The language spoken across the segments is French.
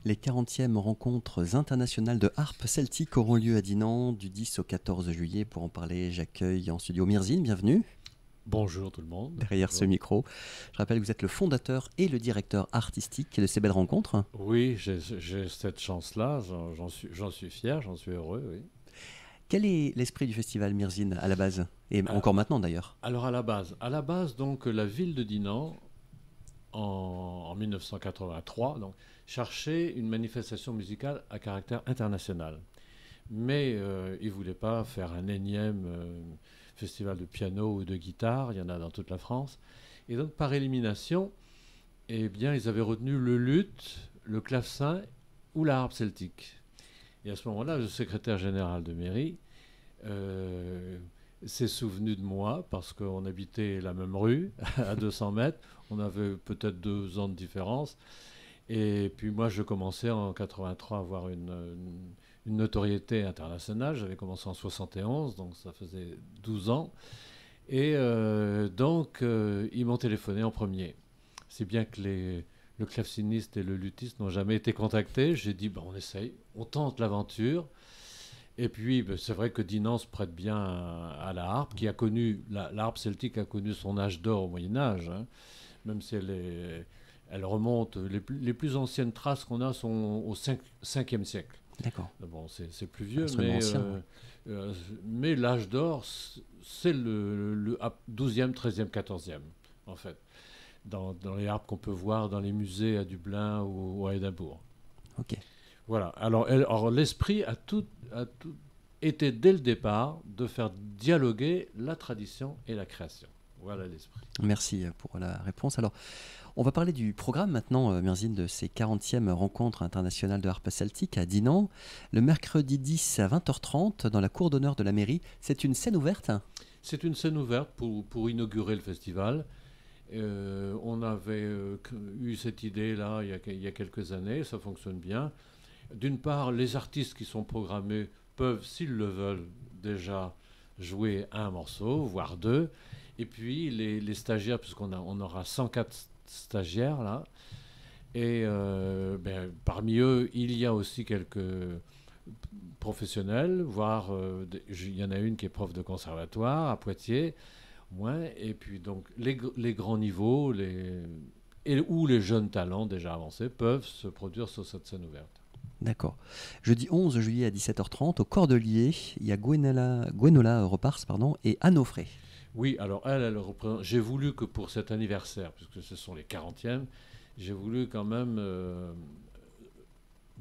Les 40e rencontres internationales de harpe celtique auront lieu à Dinan du 10 au 14 juillet. Pour en parler, j'accueille en studio Mirzine, bienvenue. Bonjour tout le monde. Derrière Bonjour. ce micro. Je rappelle que vous êtes le fondateur et le directeur artistique de ces belles rencontres. Oui, j'ai cette chance-là, j'en suis fier, j'en suis heureux, oui. Quel est l'esprit du festival Mirzine à la base? Et Alors, encore maintenant d'ailleurs. alors à la base donc la ville de Dinan en 1983 donc, cherchait une manifestation musicale à caractère international. Mais ils ne voulaient pas faire un énième festival de piano ou de guitare, il y en a dans toute la France. Et donc par élimination, eh bien, ils avaient retenu le luth, le clavecin ou la harpe celtique. Et à ce moment-là, le secrétaire général de mairie s'est souvenu de moi parce qu'on habitait la même rue, à 200 mètres. On avait peut-être 2 ans de différence. Et puis moi, je commençais en 83 à avoir une notoriété internationale. J'avais commencé en 71, donc ça faisait 12 ans. Et donc, ils m'ont téléphoné en premier. Si bien que le claveciniste et le luthiste n'ont jamais été contactés. J'ai dit, on essaye, on tente l'aventure. Et puis, c'est vrai que Dinan se prête bien à la harpe, qui a connu, la harpe celtique a connu son âge d'or au Moyen-Âge, hein, même si elle remonte, les plus anciennes traces qu'on a sont au 5e siècle. D'accord. Bon, c'est plus vieux, mais l'âge d'or, c'est le 12e, 13e, 14e, en fait, dans les harpes qu'on peut voir dans les musées à Dublin ou à Édimbourg. Ok. Voilà. Alors l'esprit a tout été dès le départ de faire dialoguer la tradition et la création. Voilà l'esprit. Merci pour la réponse. Alors, on va parler du programme maintenant, Mirzine, de ces 40e rencontres internationales de harpe celtique à Dinan. Le mercredi 10 à 20h30, dans la cour d'honneur de la mairie. C'est une scène ouverte? C'est une scène ouverte pour inaugurer le festival. On avait eu cette idée-là il y a quelques années, ça fonctionne bien. D'une part, les artistes qui sont programmés peuvent, s'ils le veulent, déjà jouer un morceau, voire 2. Et puis les stagiaires, puisqu'on aura 104 stagiaires là, et parmi eux, il y a aussi quelques professionnels, voire il y en a une qui est prof de conservatoire à Poitiers. Ouais, et puis donc les grands niveaux ou les jeunes talents déjà avancés peuvent se produire sur cette scène ouverte. D'accord. Jeudi 11 juillet à 17h30, au Cordelier, il y a Gwenola Repars et Anne Offray. Oui, alors elle représente. J'ai voulu que pour cet anniversaire, puisque ce sont les 40e, j'ai voulu quand même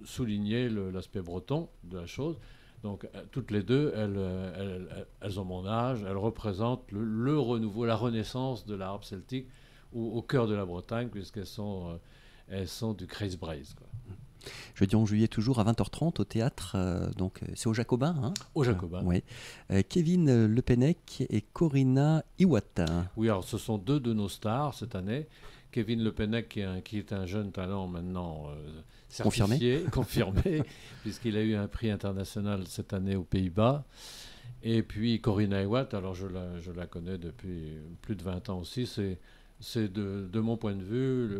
souligner l'aspect breton de la chose. Donc toutes les deux, elles ont mon âge, elles représentent le renouveau, la renaissance de la harpe celtique au cœur de la Bretagne, elles sont du Craze Braze, quoi. Jeudi 11 juillet, toujours à 20h30 au théâtre, donc c'est au Jacobin. Hein, au Jacobin. Oui. Kevin Le Pennec et Corinna Iwat. Oui, alors ce sont 2 de nos stars cette année. Kevin Le Pennec, qui est un jeune talent maintenant certifié, confirmé puisqu'il a eu un prix international cette année aux Pays-Bas. Et puis Corinna Iwat, alors je la connais depuis plus de 20 ans aussi. C'est de mon point de vue,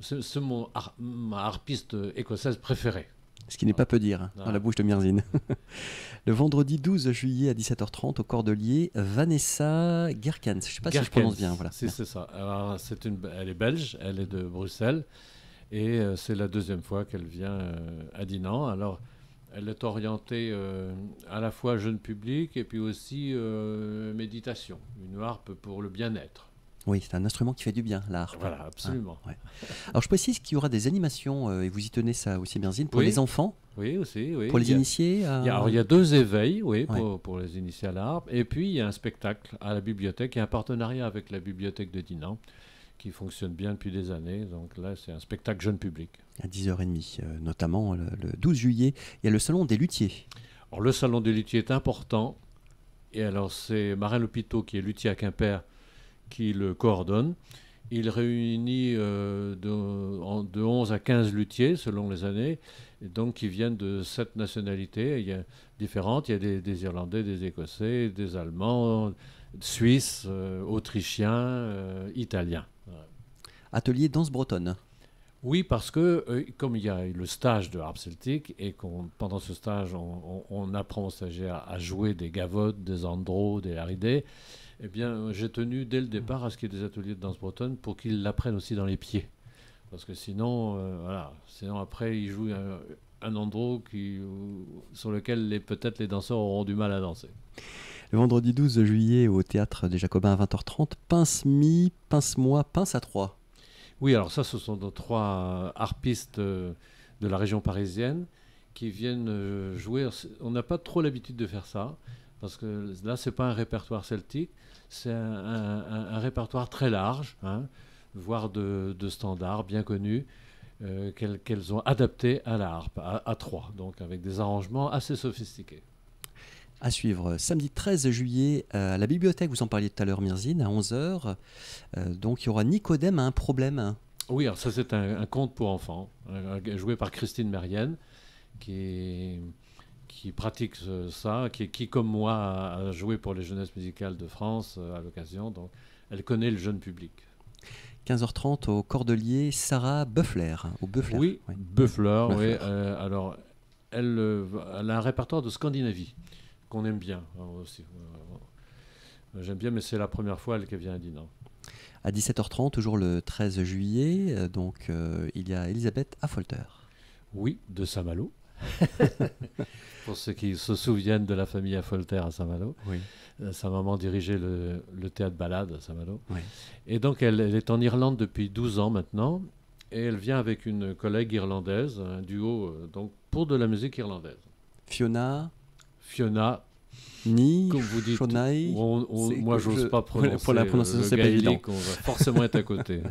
c'est ma harpiste écossaise préférée. Ce qui n'est pas peu dire, dans la bouche de Mirzine. Le vendredi 12 juillet à 17h30 au Cordelier, Vanessa Gerkens. Je ne sais pas si je prononce bien. Voilà. C'est ça. Alors, elle est belge, elle est de Bruxelles. Et c'est la 2e fois qu'elle vient à Dinan. Alors, elle est orientée à la fois jeune public et puis aussi méditation. Une harpe pour le bien-être. Oui, c'est un instrument qui fait du bien, la harpe. Voilà, absolument. Ah, ouais. Alors je précise qu'il y aura des animations, et vous y tenez ça aussi, Mirzine, pour les enfants. Oui, aussi. Oui. Pour les initiés Alors il y a 2 éveils, oui, pour les initiés à la harpe. Et puis il y a un spectacle à la bibliothèque. Il y a un partenariat avec la bibliothèque de Dinan qui fonctionne bien depuis des années. Donc là, c'est un spectacle jeune public. À 10h30, notamment le 12 juillet, il y a le Salon des Luthiers. Alors le Salon des Luthiers est important. Et alors c'est Marin Lopiteau, qui est luthier à Quimper, qui le coordonne. Il réunit de 11 à 15 luthiers selon les années, et donc qui viennent de 7 nationalités. Il y a différentes, il y a des Irlandais, des Écossais, des Allemands, Suisses, Autrichiens, Italiens. Voilà. Atelier danse bretonne. Oui, parce que comme il y a le stage de harpe celtique et pendant ce stage, on apprend aux stagiaires à jouer des gavottes, des andros, des haridés, eh bien, j'ai tenu dès le départ à ce qu'il y ait des ateliers de danse bretonne pour qu'ils l'apprennent aussi dans les pieds. Parce que sinon, voilà, sinon après, ils jouent un andro sur lequel peut-être les danseurs auront du mal à danser. Le vendredi 12 juillet au théâtre des Jacobins à 20h30, pince-mi, pince-moi, pince à trois. Oui, alors ça, ce sont nos trois harpistes de la région parisienne qui viennent jouer. On n'a pas trop l'habitude de faire ça, parce que là, c'est pas un répertoire celtique, c'est un répertoire très large, hein, voire de standards bien connus, qu'elles ont adaptés à la harpe, à trois, donc avec des arrangements assez sophistiqués. À suivre samedi 13 juillet à la bibliothèque, vous en parliez tout à l'heure Mirzine, à 11h. Donc il y aura Nicodème a un problème. Oui, alors ça c'est un conte pour enfants, joué par Christine Mérienne, qui pratique ça, qui comme moi a joué pour les jeunesses musicales de France à l'occasion, donc elle connaît le jeune public. 15h30 au Cordelier, Sarah Buffler, au Buffler. Oui, oui. Buffler, oui. Alors, elle a un répertoire de Scandinavie qu'on aime bien aussi. J'aime bien, mais c'est la première fois qu'elle vient à Dinan. À 17h30, toujours le 13 juillet, il y a Elisabeth Affolter. Oui, de Saint-Malo. Pour ceux qui se souviennent de la famille Affolter à Saint-Malo. Oui. Sa maman dirigeait le théâtre Ballade à Saint-Malo. Oui. Et donc, elle est en Irlande depuis 12 ans maintenant. Et elle vient avec une collègue irlandaise, un duo donc, pour de la musique irlandaise. Fiona Ni, comme vous dites, Shonai, moi j'ose pas prononcer pour la prononciation, c'est pas évident. On va forcément être à côté.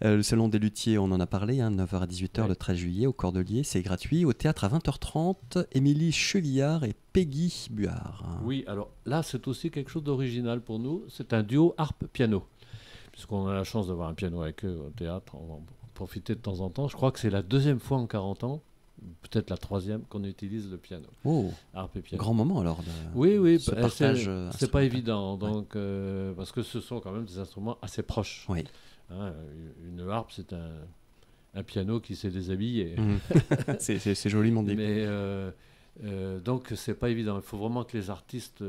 Le salon des luthiers, on en a parlé, 9h à 18h le 13 juillet au Cordelier, c'est gratuit. Au théâtre à 20h30, Émilie Chevillard et Peggy Buard. Oui, alors là c'est aussi quelque chose d'original pour nous, c'est un duo harpe-piano. Puisqu'on a la chance d'avoir un piano avec eux au théâtre, on va en profiter de temps en temps. Je crois que c'est la deuxième fois en 40 ans, peut-être la troisième, qu'on utilise le piano. Oh, harpe et piano. Grand moment alors. Oui, ce partage. C'est pas évident, donc, parce que ce sont quand même des instruments assez proches. Oui. Hein, une harpe, c'est un piano qui s'est déshabillé. C'est joliment dit. Mais donc c'est pas évident. Il faut vraiment que les artistes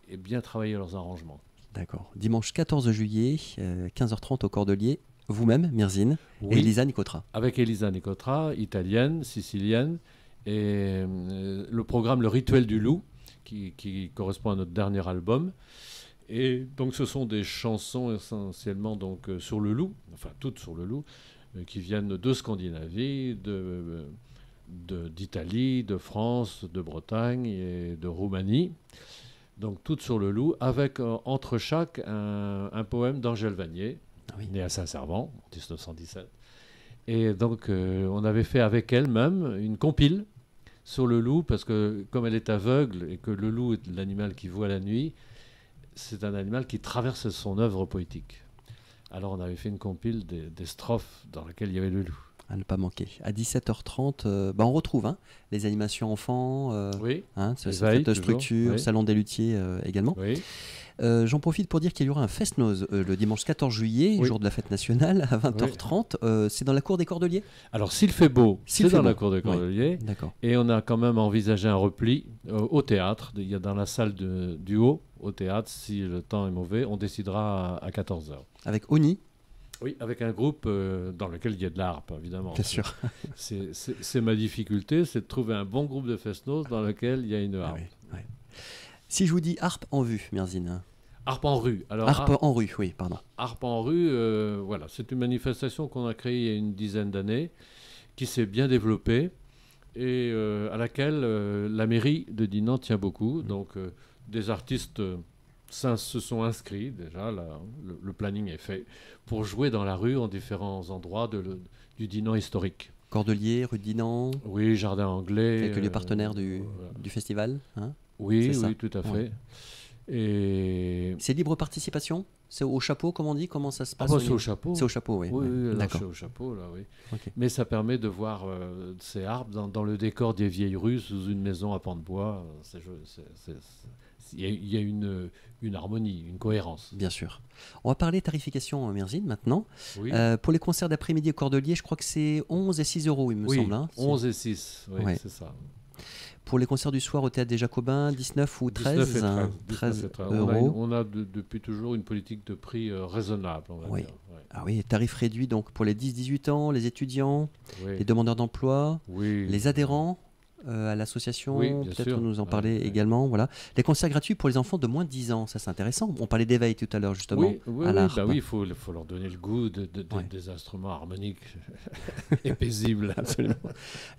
aient bien travaillé leurs arrangements. D'accord. Dimanche 14 juillet, 15h30 au Cordelier. Vous-même, Mirzine, oui, et Elisa Nicotra. Avec Elisa Nicotra, italienne, sicilienne, et le programme Le Rituel du Loup, qui correspond à notre dernier album. Et donc ce sont des chansons essentiellement donc, sur le loup, enfin toutes sur le loup, qui viennent de Scandinavie, d'Italie, de France, de Bretagne et de Roumanie. Donc toutes sur le loup, avec entre chaque un poème d'Angèle Vanier, né à Saint-Servant, en 1917. Et donc on avait fait avec elle-même une compile sur le loup, parce que comme elle est aveugle et que le loup est l'animal qui voit la nuit, c'est un animal qui traverse son œuvre poétique. Alors on avait fait une compile des strophes dans lesquelles il y avait le loup. À ne pas manquer. À 17h30, on retrouve les animations enfants, oui, cette structure, oui. Salon des luthiers également. Oui. J'en profite pour dire qu'il y aura un fest-noz le dimanche 14 juillet, jour de la fête nationale, à 20h30. Oui. C'est dans la cour des Cordeliers. Alors s'il fait beau, c'est dans la cour des Cordeliers. Oui. D'accord. Et on a quand même envisagé un repli au théâtre. Il y a dans la salle du haut, au théâtre, si le temps est mauvais, on décidera à 14h. Avec Oni. Oui, avec un groupe dans lequel il y a de l'harpe, évidemment. Bien sûr. C'est ma difficulté, c'est de trouver un bon groupe de fest-noz dans lequel il y a une harpe. Oui. Si je vous dis harpe en vue, Mirzine. Harpe en rue. Alors, harpe en rue, oui, pardon. Harpe en rue, voilà, c'est une manifestation qu'on a créée il y a une dizaine d'années, qui s'est bien développée et à laquelle la mairie de Dinan tient beaucoup. Donc, des artistes se sont inscrits, déjà, le planning est fait, pour jouer dans la rue en différents endroits du Dinan historique. Cordelier, rue de Dinan. Oui, Jardin Anglais. Avec les partenaires du festival. Oui, tout à fait. Ouais. Et... C'est libre participation? C'est au chapeau, comme on dit? Comment ça se passe? C'est au chapeau. C'est au chapeau, oui. Oui, d'accord. C'est au chapeau, là, oui. Okay. Mais ça permet de voir ces arbres dans le décor des vieilles rues, sous une maison à pans de bois. il y a une harmonie, une cohérence. Bien sûr. On va parler tarification Merzine maintenant. Oui, Pour les concerts d'après-midi au Cordelier, je crois que c'est 11 et 6 euros, il me oui, semble. Hein. 11 et 6, oui, Ouais. c'est ça. Pour les concerts du soir au Théâtre des Jacobins, 19 ou 13, 19 et 13. 13 19 et 13. euros. On a depuis toujours une politique de prix raisonnable, on va Oui. dire. Ouais. Ah oui, tarif réduit donc pour les 10-18 ans, les étudiants, Oui. les demandeurs d'emploi, Oui. les adhérents à l'association, Oui, bien peut-être sûr. nous en Ouais, parler ouais. également. Voilà. Les concerts gratuits pour les enfants de moins de 10 ans, ça c'est intéressant. On parlait d'éveil tout à l'heure justement Oui, oui, à oui, l'harpe. bah oui, il faut leur donner le goût Ouais. des instruments harmoniques et paisibles. Absolument.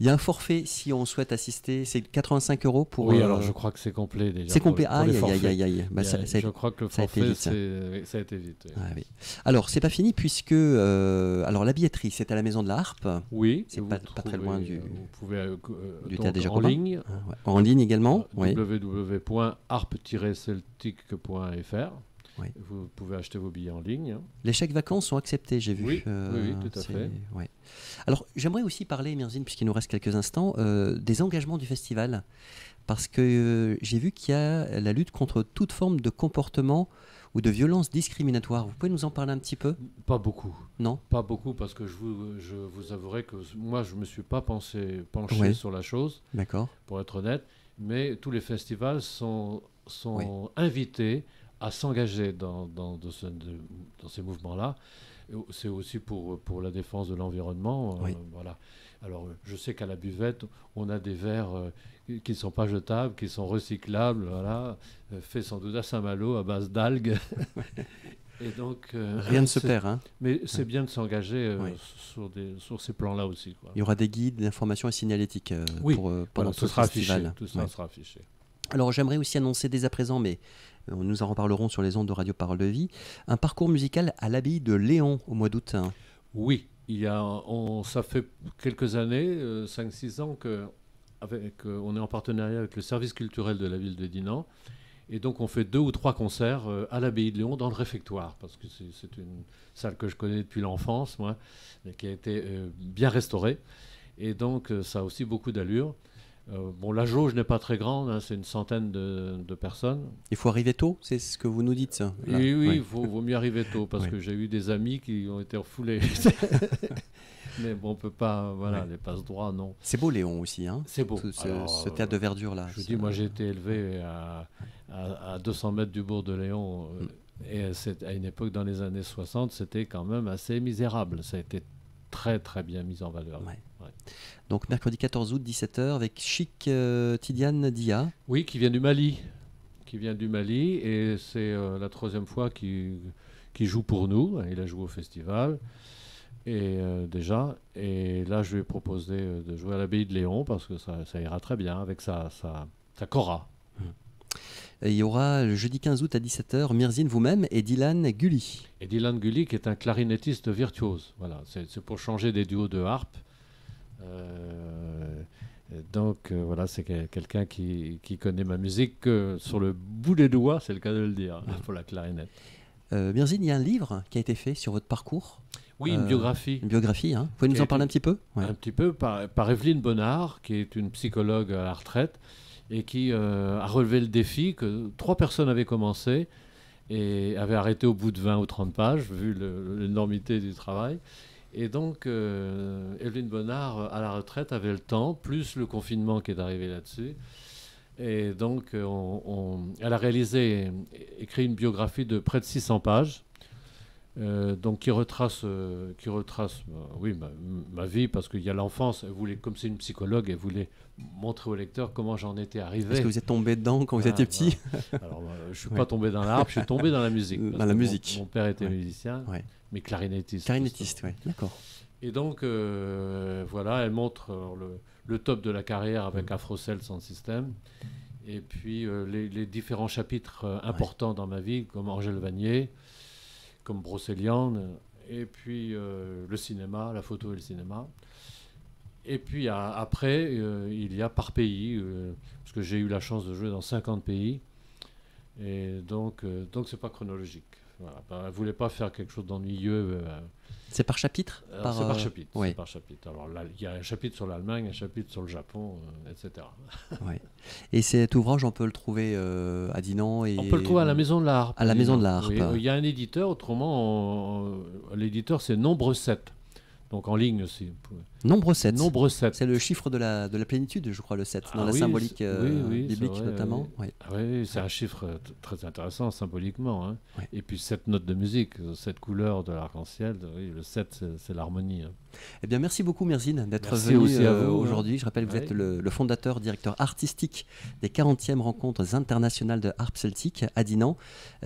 Il y a un forfait si on souhaite assister, c'est 85 euros pour. Oui, alors je crois que c'est complet déjà. C'est complet. Pour les Aïe, aïe, forfaits. aïe, aïe. Bah, Je crois que le ça a été forfait, vite. ça a été vite. Oui, Ah oui. Alors, c'est pas fini puisque alors la billetterie, c'est à la Maison de la Harpe, Oui, c'est et vous pas très trouvez, loin du vous pouvez Théâtre donc des en Jacobins. ligne hein, ouais. En ligne également. Oui. www.harpe-celtique.fr. Oui. Vous pouvez acheter vos billets en ligne. Les chèques vacances sont acceptés, j'ai vu. Oui, oui, tout à c'est- fait. ouais. Alors, j'aimerais aussi parler, Merzine, puisqu'il nous reste quelques instants, des engagements du festival. Parce que j'ai vu qu'il y a la lutte contre toute forme de comportement ou de violence discriminatoire. Vous pouvez nous en parler un petit peu? Pas beaucoup. Non? Pas beaucoup parce que je vous avouerai que moi, je ne me suis pas penché Ouais. sur la chose, D'accord. pour être honnête, mais tous les festivals sont Oui. invités à s'engager dans ces mouvements-là. C'est aussi pour la défense de l'environnement. Oui. Voilà. Alors, je sais qu'à la buvette, on a des verres qui ne sont pas jetables, qui sont recyclables, voilà, faits sans doute à Saint-Malo à base d'algues. Et donc, Rien ne se perd. Hein. mais c'est bien de s'engager Oui. sur ces plans-là aussi, quoi. Il y aura des guides d'information et signalétique Oui, pendant voilà, tout ce le sera festival. affiché. Tout ça Ouais. sera affiché. Alors j'aimerais aussi annoncer dès à présent, mais nous en reparlerons sur les ondes de Radio Parole de Vie, un parcours musical à l'abbaye de Léon au mois d'août. Hein. Oui, ça fait quelques années, 5-6 ans, on est en partenariat avec le service culturel de la ville de Dinan. Et donc on fait 2 ou 3 concerts à l'abbaye de Léon dans le réfectoire, parce que c'est une salle que je connais depuis l'enfance, moi, et qui a été bien restaurée. Et donc ça a aussi beaucoup d'allure. Bon, la jauge n'est pas très grande, hein, c'est une centaine de personnes. Il faut arriver tôt, c'est ce que vous nous dites. Ça, là. Et oui, Ouais. il vaut mieux arriver tôt, parce Ouais. que j'ai eu des amis qui ont été refoulés. Mais bon, on peut pas, voilà, Ouais. les passe-droits, non. C'est beau Léon aussi, hein, C'est beau. tout ce, Alors, ce théâtre de verdure là. Je vous dis, moi j'ai été élevé à 200 mètres du bourg de Léon. Et à une époque, dans les années 60, c'était quand même assez misérable. Ça a été très très bien mis en valeur. Ouais. Ouais. Donc mercredi 14 août 17h avec Chic Tidiane Dia. Oui, qui vient du Mali. Et c'est la 3e fois qu'il joue pour nous. Il a joué au festival. Et déjà, et là je lui ai proposé de jouer à l'abbaye de Léon parce que ça ira très bien avec sa cora. Et il y aura le jeudi 15 août à 17h Merzine vous-même et Dylan Gully. Et Dylan Gully qui est un clarinettiste virtuose. Voilà, c'est pour changer des duos de harpe. Donc voilà, c'est quelqu'un qui connaît ma musique sur le bout des doigts, c'est le cas de le dire, pour la clarinette. Merzine, il y a un livre qui a été fait sur votre parcours. Oui, une biographie. Une biographie, hein. Vous pouvez nous en parler un petit peu? Ouais. Un petit peu par Evelyne Bonnard, qui est une psychologue à la retraite, et qui a relevé le défi que 3 personnes avaient commencé et avaient arrêté au bout de 20 ou 30 pages, vu l'énormité du travail. Et donc, Evelyne Bonnard, à la retraite, avait le temps, plus le confinement qui est arrivé là-dessus. Et donc, elle a écrit une biographie de près de 600 pages, donc qui retrace oui, ma vie, parce qu'il y a l'enfance. Comme c'est une psychologue, elle voulait montrer au lecteur comment j'en étais arrivé. Est-ce que vous êtes tombé dedans quand vous étiez petit? Voilà. Alors, je ne suis pas tombé dans l'arbre, je suis tombé dans la musique. Dans la musique. Mon père était Ouais. musicien, Ouais. mais clarinettiste. Clarinettiste, oui, d'accord. Et donc, voilà, elle montre le top de la carrière avec Afrocell Sound System. Et puis, les différents chapitres importants dans ma vie, comme Angèle Vanier, comme Brocéliande, et puis le cinéma, la photo et le cinéma. Et puis après, il y a par pays, parce que j'ai eu la chance de jouer dans 50 pays, et donc c'est pas chronologique. Voilà. Ben, elle ne voulait pas faire quelque chose d'ennuyeux. C'est par chapitre C'est par chapitre. Oui. C'est par chapitre. Alors là, il y a un chapitre sur l'Allemagne, un chapitre sur le Japon, etc. Ouais. Et cet ouvrage, on peut le trouver à Dinan On peut le trouver à la Maison de la Harpe. À la Maison de la Harpe. Oui, il y a un éditeur, autrement, l'éditeur c'est Nombre 7. Donc en ligne aussi. Nombre 7. Nombre 7. C'est le chiffre de la plénitude, je crois, le 7, dans la oui, symbolique oui, biblique vrai, notamment. Oui, Oui. oui, c'est un chiffre très intéressant symboliquement. Hein. Oui. Et puis 7 notes de musique, 7 couleurs de l'arc-en-ciel. Oui, le 7, c'est l'harmonie. Hein. Eh bien, merci beaucoup, Merzine, d'être Merci venu aussi à vous, aujourd'hui. Je rappelle que vous Ouais. êtes le fondateur, directeur artistique des 40e rencontres internationales de harpe celtique à Dinan,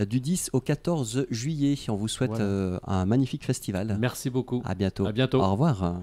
du 10 au 14 juillet. On vous souhaite Voilà. un magnifique festival. Merci beaucoup. À bientôt. À bientôt. Au revoir.